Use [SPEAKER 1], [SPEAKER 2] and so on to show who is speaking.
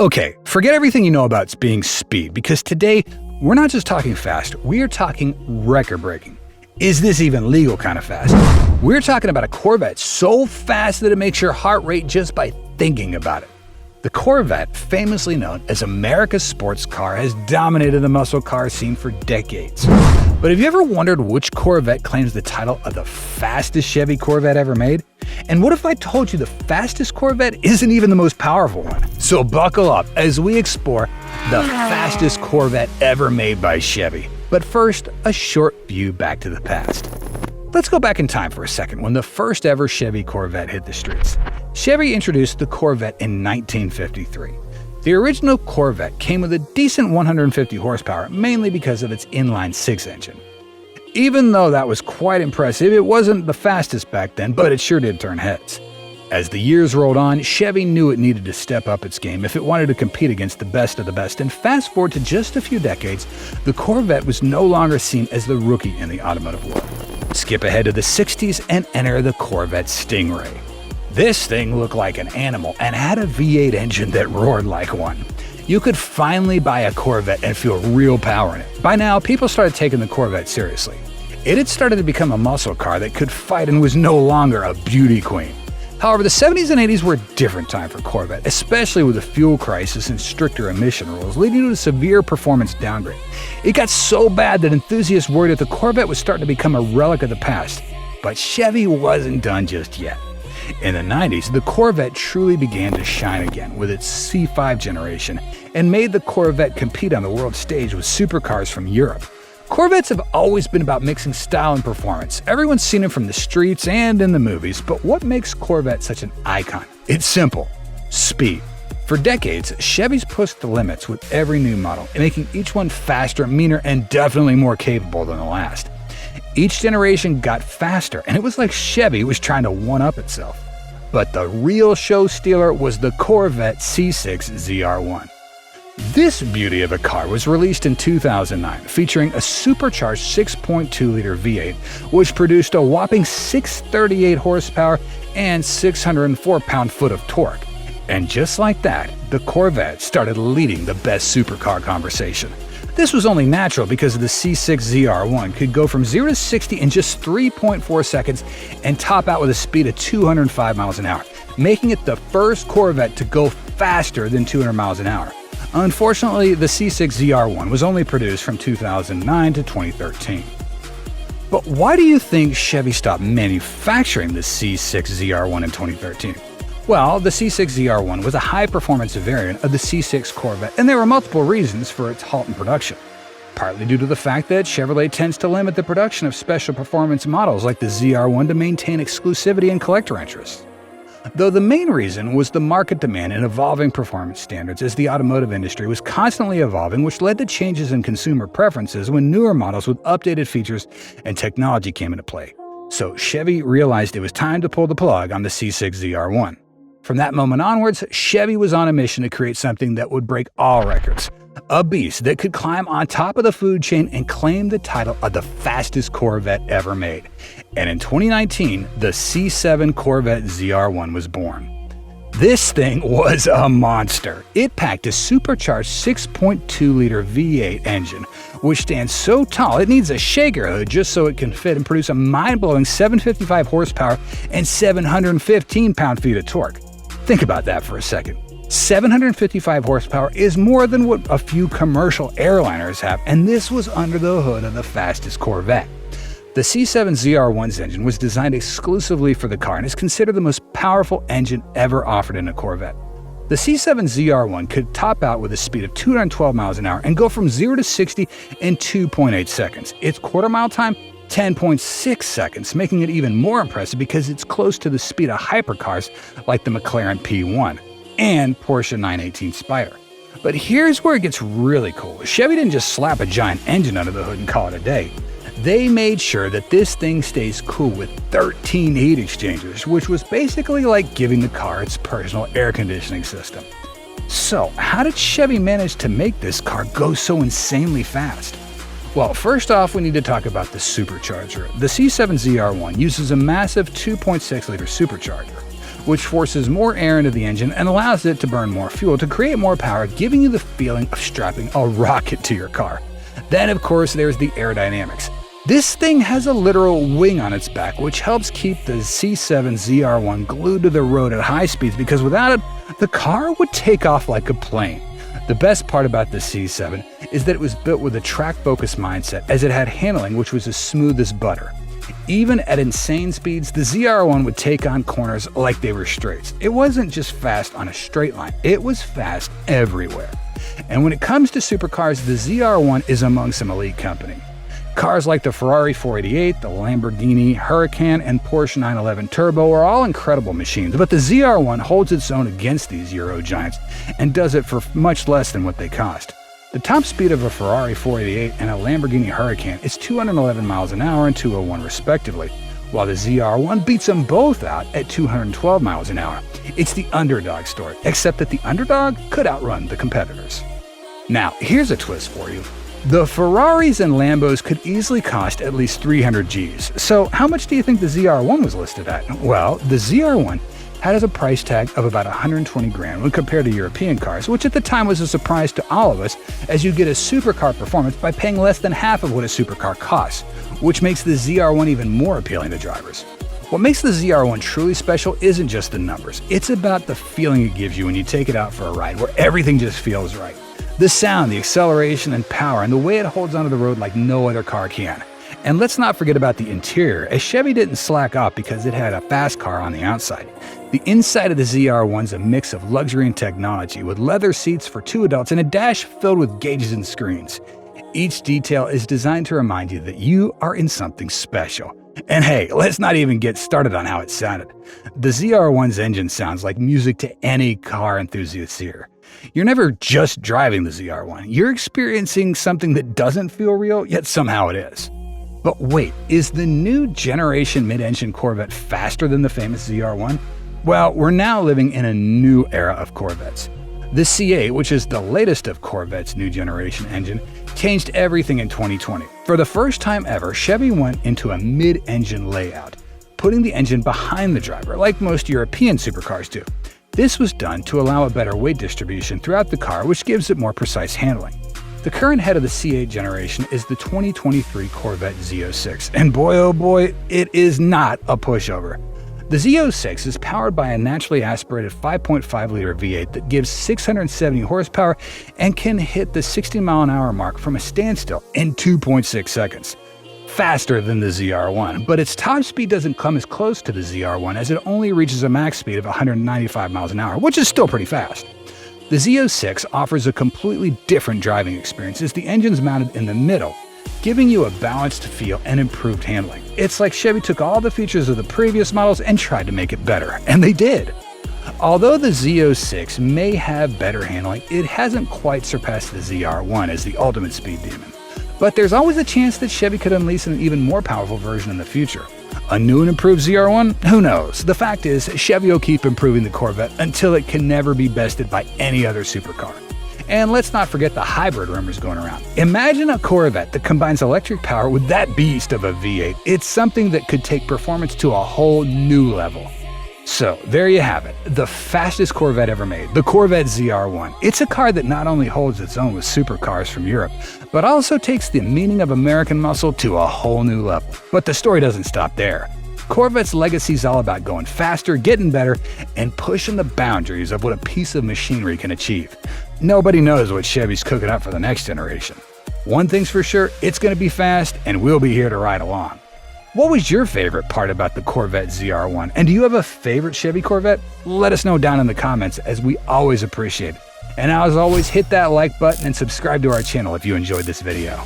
[SPEAKER 1] Okay, forget everything you know about being speed, because today we're not just talking fast, we are talking record-breaking. Is this even legal kind of fast? We're talking about a Corvette so fast that it makes your heart rate just by thinking about it. The Corvette, famously known as America's sports car, has dominated the muscle car scene for decades. But have you ever wondered which Corvette claims the title of the fastest Chevy Corvette ever made? And what if I told you the fastest Corvette isn't even the most powerful one? So buckle up as we explore the fastest Corvette ever made by Chevy. But first, a short view back to the past. Let's go back in time for a second when the first ever Chevy Corvette hit the streets. Chevy introduced the Corvette in 1953. The original Corvette came with a decent 150 horsepower, mainly because of its inline-six engine. Even though that was quite impressive, it wasn't the fastest back then, but it sure did turn heads. As the years rolled on, Chevy knew it needed to step up its game if it wanted to compete against the best of the best, and fast forward to just a few decades, the Corvette was no longer seen as the rookie in the automotive world. Skip ahead to the 60s and enter the Corvette StingRay. This thing looked like an animal and had a V8 engine that roared like one. You could finally buy a Corvette and feel real power in it. By now, people started taking the Corvette seriously. It had started to become a muscle car that could fight and was no longer a beauty queen. However, the 70s and 80s were a different time for Corvette, especially with the fuel crisis and stricter emission rules, leading to a severe performance downgrade. It got so bad that enthusiasts worried that the Corvette was starting to become a relic of the past. But Chevy wasn't done just yet. In the 90s, the Corvette truly began to shine again with its C5 generation and made the Corvette compete on the world stage with supercars from Europe. Corvettes have always been about mixing style and performance. Everyone's seen them from the streets and in the movies, but what makes Corvette such an icon? It's simple: speed. For decades, Chevy's pushed the limits with every new model, making each one faster, meaner, and definitely more capable than the last. Each generation got faster, and it was like Chevy was trying to one-up itself. But the real show stealer was the Corvette C6 ZR1. This beauty of a car was released in 2009, featuring a supercharged 6.2-liter V8, which produced a whopping 638 horsepower and 604 pound-foot of torque. And just like that, the Corvette started leading the best supercar conversation. This was only natural because the C6 ZR1 could go from 0 to 60 in just 3.4 seconds and top out with a speed of 205 miles an hour, making it the first Corvette to go faster than 200 miles an hour. Unfortunately, the C6 ZR1 was only produced from 2009 to 2013. But why do you think Chevy stopped manufacturing the C6 ZR1 in 2013? Well, the C6 ZR1 was a high-performance variant of the C6 Corvette, and there were multiple reasons for its halt in production. Partly due to the fact that Chevrolet tends to limit the production of special performance models like the ZR1 to maintain exclusivity and collector interest. Though the main reason was the market demand and evolving performance standards, as the automotive industry was constantly evolving, which led to changes in consumer preferences when newer models with updated features and technology came into play. So Chevy realized it was time to pull the plug on the C6 ZR1. From that moment onwards, Chevy was on a mission to create something that would break all records. A beast that could climb on top of the food chain and claim the title of the fastest Corvette ever made. And in 2019, the C7 Corvette ZR1 was born. This thing was a monster. It packed a supercharged 6.2-liter V8 engine, which stands so tall it needs a shaker hood just so it can fit and produce a mind-blowing 755 horsepower and 715 pound-feet of torque. Think about that for a second. 755 horsepower is more than what a few commercial airliners have, and this was under the hood of the fastest Corvette. The C7 ZR1's engine was designed exclusively for the car and is considered the most powerful engine ever offered in a Corvette. The C7 ZR1 could top out with a speed of 212 miles an hour and go from 0 to 60 in 2.8 seconds. Its quarter-mile time, 10.6 seconds, making it even more impressive because it's close to the speed of hypercars like the McLaren P1 and Porsche 918 Spyder. But here's where it gets really cool. Chevy didn't just slap a giant engine under the hood and call it a day. They made sure that this thing stays cool with 13 heat exchangers, which was basically like giving the car its personal air conditioning system. So, how did Chevy manage to make this car go so insanely fast? Well, first off, we need to talk about the supercharger. The C7 ZR1 uses a massive 2.6-liter supercharger. which forces more air into the engine and allows it to burn more fuel to create more power, giving you the feeling of strapping a rocket to your car. Then, of course, there's the aerodynamics. This thing has a literal wing on its back, which helps keep the C7 ZR1 glued to the road at high speeds, because without it, the car would take off like a plane. The best part about the C7 is that it was built with a track-focused mindset, as it had handling which was as smooth as butter. Even at insane speeds, the ZR1 would take on corners like they were straights. It wasn't just fast on a straight line, it was fast everywhere. And when it comes to supercars, the ZR1 is among some elite company. Cars like the Ferrari 488, the Lamborghini Huracan, and Porsche 911 Turbo are all incredible machines, but the ZR1 holds its own against these Euro giants and does it for much less than what they cost. The top speed of a Ferrari 488 and a Lamborghini Huracan is 211 miles an hour and 201 respectively, while the ZR1 beats them both out at 212 miles an hour. It's the underdog story, except that the underdog could outrun the competitors. Now, here's a twist for you. The Ferraris and Lambos could easily cost at least 300 Gs. So how much do you think the ZR1 was listed at? Well, the ZR1 had a price tag of about 120 grand when compared to European cars, which at the time was a surprise to all of us, as you get a supercar performance by paying less than half of what a supercar costs, which makes the ZR1 even more appealing to drivers. What makes the ZR1 truly special isn't just the numbers, it's about the feeling it gives you when you take it out for a ride, where everything just feels right. The sound, the acceleration and power, and the way it holds onto the road like no other car can. And let's not forget about the interior, as Chevy didn't slack off because it had a fast car on the outside. The inside of the ZR1's a mix of luxury and technology, with leather seats for 2 adults and a dash filled with gauges and screens. Each detail is designed to remind you that you are in something special. And hey, let's not even get started on how it sounded. The ZR1's engine sounds like music to any car enthusiast's ear. You're never just driving the ZR1, you're experiencing something that doesn't feel real, yet somehow it is. But wait, is the new generation mid-engine Corvette faster than the famous ZR1? Well, we're now living in a new era of Corvettes. The C8, which is the latest of Corvette's new generation engine, changed everything in 2020. For the first time ever, Chevy went into a mid-engine layout, putting the engine behind the driver, like most European supercars do. This was done to allow a better weight distribution throughout the car, which gives it more precise handling. The current head of the C8 generation is the 2023 Corvette Z06, and boy oh boy, it is not a pushover. The Z06 is powered by a naturally aspirated 5.5-liter V8 that gives 670 horsepower and can hit the 60-mile-an-hour mark from a standstill in 2.6 seconds. Faster than the ZR1, but its top speed doesn't come as close to the ZR1, as it only reaches a max speed of 195 miles an hour, which is still pretty fast. The Z06 offers a completely different driving experience, as the engine's mounted in the middle, giving you a balanced feel and improved handling. It's like Chevy took all the features of the previous models and tried to make it better, and they did. Although the Z06 may have better handling, it hasn't quite surpassed the ZR1 as the ultimate speed demon. But there's always a chance that Chevy could unleash an even more powerful version in the future. A new and improved ZR1? Who knows? The fact is, Chevy will keep improving the Corvette until it can never be bested by any other supercar. And let's not forget the hybrid rumors going around. Imagine a Corvette that combines electric power with that beast of a V8. It's something that could take performance to a whole new level. So there you have it, the fastest Corvette ever made, the Corvette ZR1. It's a car that not only holds its own with supercars from Europe, but also takes the meaning of American muscle to a whole new level. But the story doesn't stop there. Corvette's legacy is all about going faster, getting better, and pushing the boundaries of what a piece of machinery can achieve. Nobody knows what Chevy's cooking up for the next generation. One thing's for sure, it's going to be fast, and we'll be here to ride along. What was your favorite part about the Corvette ZR1? And do you have a favorite Chevy Corvette? Let us know down in the comments, as we always appreciate it. And as always, hit that like button and subscribe to our channel if you enjoyed this video.